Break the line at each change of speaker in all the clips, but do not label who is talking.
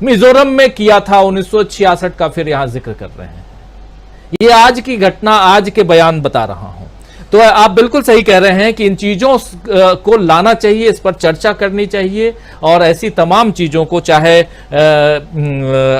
मिजोरम में किया था 1966 का फिर यहां जिक्र कर रहे हैं। ये आज की घटना, आज के बयान बता रहा हूं। तो आप बिल्कुल सही कह रहे हैं कि इन चीजों को लाना चाहिए, इस पर चर्चा करनी चाहिए और ऐसी तमाम चीजों को, चाहे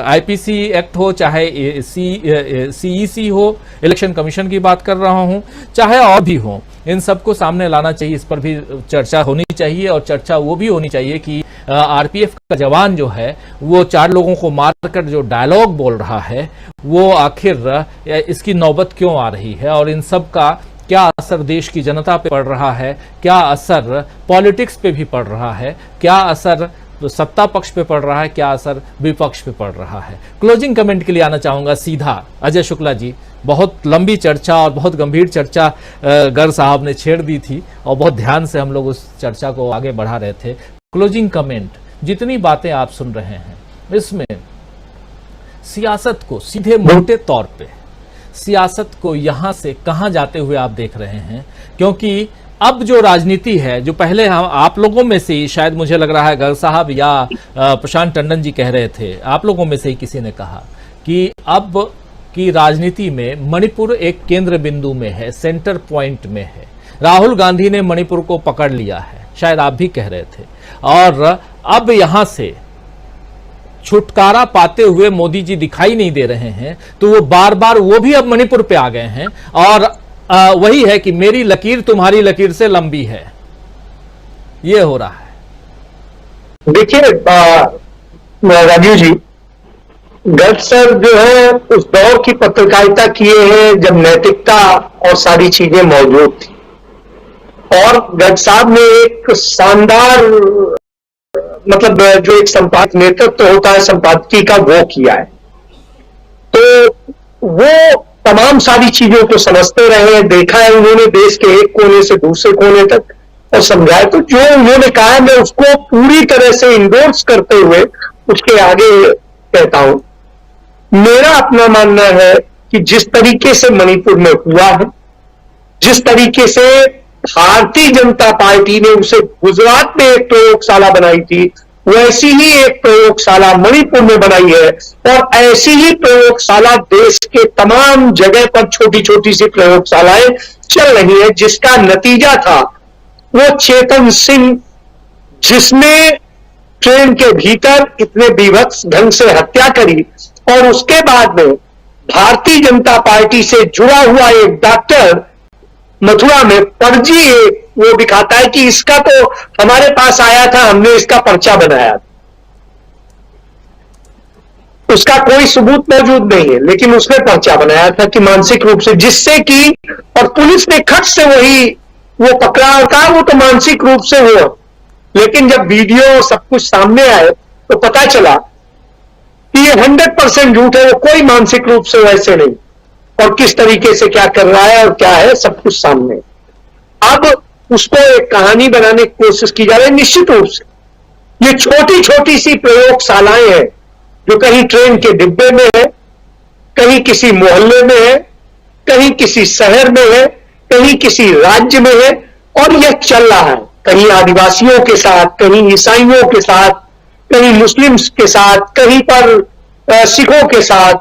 आईपीसी एक्ट हो, चाहे सीईसी हो, इलेक्शन कमीशन की बात कर रहा हूं, चाहे और भी हो, इन सबको सामने लाना चाहिए। इस पर भी चर्चा होनी चाहिए और चर्चा वो भी होनी चाहिए कि आरपीएफ का जवान जो है वो 4 लोगों को मारकर जो डायलॉग बोल रहा है वो आखिर इसकी नौबत क्यों आ रही है और इन सब का क्या असर देश की जनता पे पड़ रहा है, क्या असर पॉलिटिक्स पे भी पड़ रहा है, क्या असर सत्ता पक्ष पे पड़ रहा है, क्या असर विपक्ष पे पड़ रहा है। क्लोजिंग कमेंट के लिए आना चाहूंगा सीधा अजय शुक्ला जी। बहुत लंबी चर्चा और बहुत गंभीर चर्चा गर्ग साहब ने छेड़ दी थी और बहुत ध्यान से हम लोग उस चर्चा को आगे बढ़ा रहे थे। क्लोजिंग कमेंट, जितनी बातें आप सुन रहे हैं इसमें सियासत को सीधे मोटे तौर पे सियासत को यहां से कहां जाते हुए आप देख रहे हैं, क्योंकि अब जो राजनीति है, जो पहले हम आप लोगों में से ही, शायद मुझे लग रहा है गर्ग साहब या प्रशांत टंडन जी कह रहे थे, आप लोगों में से ही किसी ने कहा कि अब की राजनीति में मणिपुर एक केंद्र बिंदु में है, सेंटर पॉइंट में है। राहुल गांधी ने मणिपुर को पकड़ लिया है, शायद आप भी कह रहे थे, और अब यहां से छुटकारा पाते हुए मोदी जी दिखाई नहीं दे रहे हैं, तो वो बार बार वो भी अब मणिपुर पे आ गए हैं और वही है कि मेरी लकीर तुम्हारी लकीर से लंबी है, ये हो रहा है।
देखिए राजीव जी, गर्ग सर जो है उस दौर की पत्रकारिता किए हैं जब नैतिकता और सारी चीजें मौजूद थी, और गर्ग साहब ने एक शानदार, मतलब जो एक संपादक नेतृत्व होता है संपादकीय का, वो किया है। तो वो तमाम सारी चीजों को समझते रहे, देखा है उन्होंने देश के एक कोने से दूसरे कोने तक, और समझाया। तो जो उन्होंने कहा मैं उसको पूरी तरह से इंडोर्स करते हुए उसके आगे कहता हूं। मेरा अपना मानना है कि जिस तरीके से मणिपुर में हुआ है, जिस तरीके से भारतीय जनता पार्टी ने उसे गुजरात में एक प्रयोगशाला बनाई थी, वैसी ही एक प्रयोगशाला मणिपुर में बनाई है, और ऐसी ही प्रयोगशाला देश के तमाम जगह पर छोटी छोटी सी प्रयोगशालाएं चल रही है, जिसका नतीजा था वो चेतन सिंह, जिसने ट्रेन के भीतर इतने बीभत्स ढंग से हत्या करी, और उसके बाद में भारतीय जनता पार्टी से जुड़ा हुआ एक डॉक्टर मथुरा में फर्जी वो दिखाता है कि इसका तो हमारे पास आया था, हमने इसका पर्चा बनाया। उसका कोई सबूत मौजूद नहीं है, लेकिन उसने पर्चा बनाया था कि मानसिक रूप से, जिससे कि, और पुलिस ने खट से वही वो पकड़ा और कहा वो तो मानसिक रूप से हुआ। लेकिन जब वीडियो सब कुछ सामने आए तो पता चला कि ये 100% झूठ है, वो कोई मानसिक रूप से वैसे नहीं, और किस तरीके से क्या कर रहा है और क्या है सब कुछ सामने। अब उसको एक कहानी बनाने की कोशिश की जा रही है। निश्चित रूप से ये छोटी छोटी सी प्रयोगशालाएं हैं, जो कहीं ट्रेन के डिब्बे में है, कहीं किसी मोहल्ले में है, कहीं किसी शहर में है, कहीं किसी राज्य में है, और यह चल रहा है। कहीं आदिवासियों के साथ, कहीं ईसाइयों के साथ, कहीं मुस्लिम्स के साथ, कहीं पर सिखों के साथ,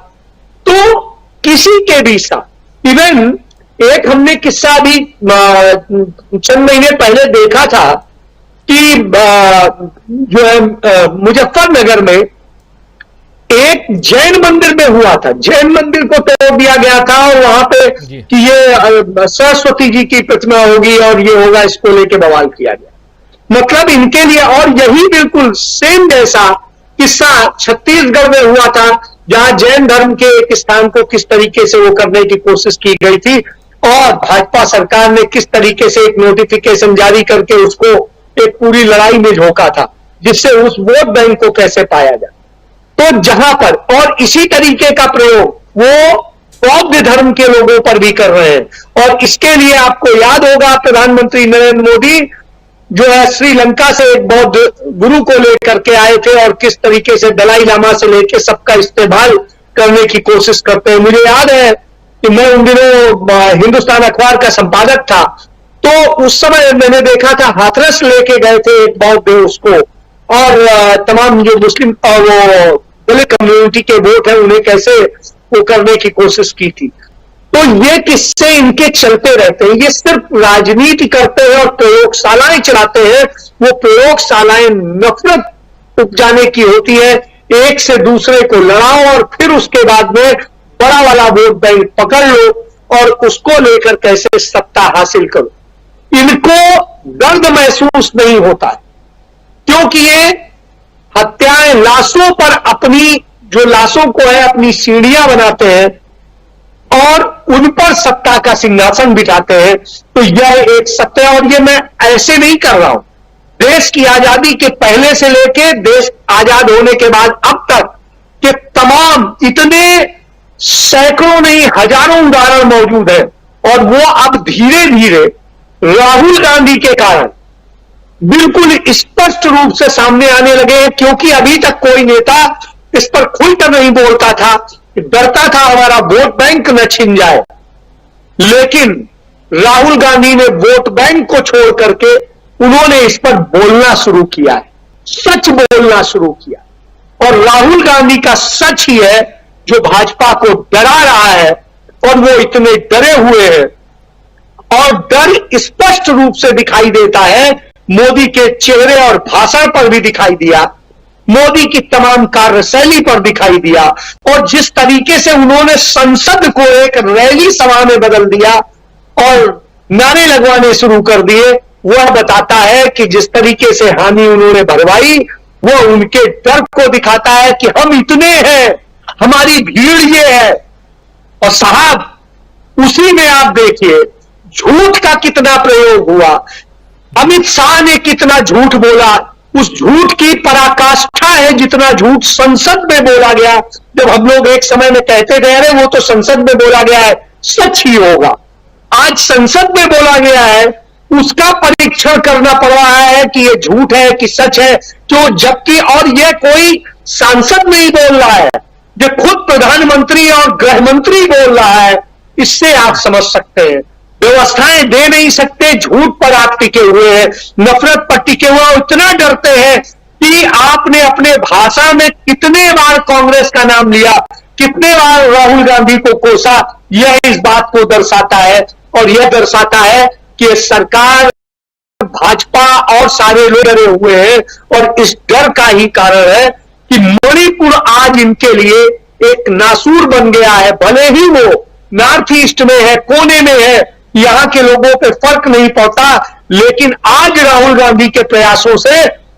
तो किसी के भी साथ। इवन एक हमने किस्सा भी चंद महीने पहले देखा था कि जो है मुजफ्फरनगर में एक जैन मंदिर में हुआ था। जैन मंदिर को तोड़ दिया गया था और वहां पे कि ये सरस्वती जी की प्रतिमा होगी और ये होगा, इसको लेके बवाल किया गया। मतलब इनके लिए, और यही बिल्कुल सेम जैसा किस्सा छत्तीसगढ़ में हुआ था, जहां जैन धर्म के एक स्थान को किस तरीके से वो करने की कोशिश की गई थी, और भाजपा सरकार ने किस तरीके से एक नोटिफिकेशन जारी करके उसको एक पूरी लड़ाई में झोंका था, जिससे उस वोट बैंक को कैसे पाया जाए। तो जहां पर, और इसी तरीके का प्रयोग वो बौद्ध धर्म के लोगों पर भी कर रहे हैं। और इसके लिए आपको याद होगा प्रधानमंत्री नरेंद्र मोदी जो है श्रीलंका से एक बौद्ध गुरु को लेकर के आए थे, और किस तरीके से दलाई लामा से लेकर सबका इस्तेमाल करने की कोशिश करते हैं। मुझे याद है कि मैं उन दिनों हिंदुस्तान अखबार का संपादक था, तो उस समय मैंने देखा था हाथरस लेके गए थे एक बौद्ध उसको, और तमाम जो मुस्लिम और वो दलित कम्युनिटी के वोट हैं उन्हें कैसे वो करने की कोशिश की थी। तो ये किस्से इनके चलते रहते हैं, ये सिर्फ राजनीति करते हैं और प्रयोगशालाएं चलाते हैं। वो प्रयोगशालाएं नफरत उपजाने की होती है, एक से दूसरे को लड़ाओ और फिर उसके बाद में बड़ा वाला वोट बैंक पकड़ लो और उसको लेकर कैसे सत्ता हासिल करो। इनको दर्द महसूस नहीं होता है, क्योंकि ये हत्याएं लाशों पर अपनी जो लाशों को है अपनी सीढ़ियां बनाते हैं और उन पर सत्ता का सिंहासन बिठाते हैं। तो यह एक सत्य है, और ये मैं ऐसे नहीं कर रहा हूं। देश की आजादी के पहले से लेकर देश आजाद होने के बाद अब तक के तमाम इतने सैकड़ों नहीं हजारों उदाहरण मौजूद हैं, और वो अब धीरे धीरे राहुल गांधी के कारण बिल्कुल स्पष्ट रूप से सामने आने लगे हैं। क्योंकि अभी तक कोई नेता इस पर खुलकर नहीं बोलता था, डरता था हमारा वोट बैंक न छिन जाए, लेकिन राहुल गांधी ने वोट बैंक को छोड़ करके उन्होंने इस पर बोलना शुरू किया है, सच बोलना शुरू किया। और राहुल गांधी का सच ही है जो भाजपा को डरा रहा है, और वो इतने डरे हुए हैं, और डर स्पष्ट रूप से दिखाई देता है। मोदी के चेहरे और भाषण पर भी दिखाई दिया, मोदी की तमाम कार्यशैली पर दिखाई दिया, और जिस तरीके से उन्होंने संसद को एक रैली सभा में बदल दिया और नारे लगवाने शुरू कर दिए, वह बताता है कि जिस तरीके से हानि उन्होंने भरवाई वो उनके डर को दिखाता है कि हम इतने हैं, हमारी भीड़ ये है। और साहब उसी में आप देखिए झूठ का कितना प्रयोग हुआ, अमित शाह ने कितना झूठ बोला, उस झूठ की पराकाष्ठा है जितना झूठ संसद में बोला गया। जब हम लोग एक समय में कहते थे अरे वो तो संसद में बोला गया है, सच ही होगा। आज संसद में बोला गया है, उसका परीक्षण करना पड़ रहा है कि ये झूठ है कि सच है, तो जबकि और ये कोई सांसद नहीं बोल रहा है, ये खुद प्रधानमंत्री और गृह मंत्री बोल रहा है। इससे आप समझ सकते हैं व्यवस्थाएं दे नहीं सकते, झूठ पर आप टिके हुए हैं, नफरत पर टिके हुए हैं। इतना डरते हैं कि आपने अपने भाषण में कितने बार कांग्रेस का नाम लिया, कितने बार राहुल गांधी को कोसा। यह इस बात को दर्शाता है, और यह दर्शाता है कि सरकार भाजपा और सारे लोग डरे हुए हैं, और इस डर का ही कारण है कि मणिपुर आज इनके लिए एक नासूर बन गया है। भले ही वो नॉर्थ ईस्ट में है, कोने में है, यहां के लोगों पे फर्क नहीं पड़ता, लेकिन आज राहुल गांधी के प्रयासों से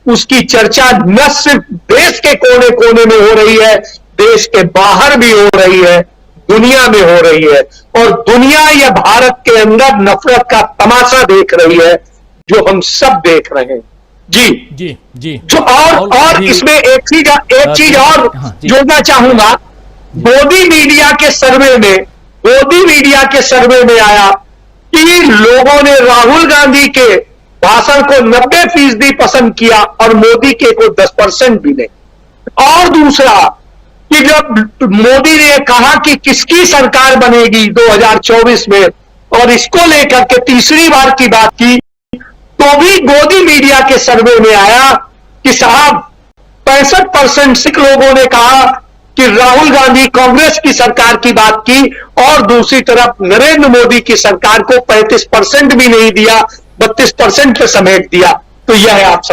उसकी चर्चा न सिर्फ देश के कोने कोने में हो रही है, देश के बाहर भी हो रही है, दुनिया में हो रही है। और दुनिया या भारत के अंदर नफरत का तमाशा देख रही है, जो हम सब देख रहे हैं। जी
जी जी।
जो और इसमें एक चीज और जोड़ना चाहूंगा। मोदी मीडिया के सर्वे में आया कि लोगों ने राहुल गांधी के भाषण को 90% पसंद किया और मोदी के को 10% भी नहीं। और दूसरा कि जब मोदी ने कहा कि किसकी सरकार बनेगी 2024 में, और इसको लेकर के तीसरी बार की बात की, तो भी गोदी मीडिया के सर्वे में आया कि साहब 65% सिख लोगों ने कहा कि राहुल गांधी कांग्रेस की सरकार की बात की, और दूसरी तरफ नरेंद्र मोदी की सरकार को 35% भी नहीं दिया, 32% पे समेट दिया। तो यह आप समझ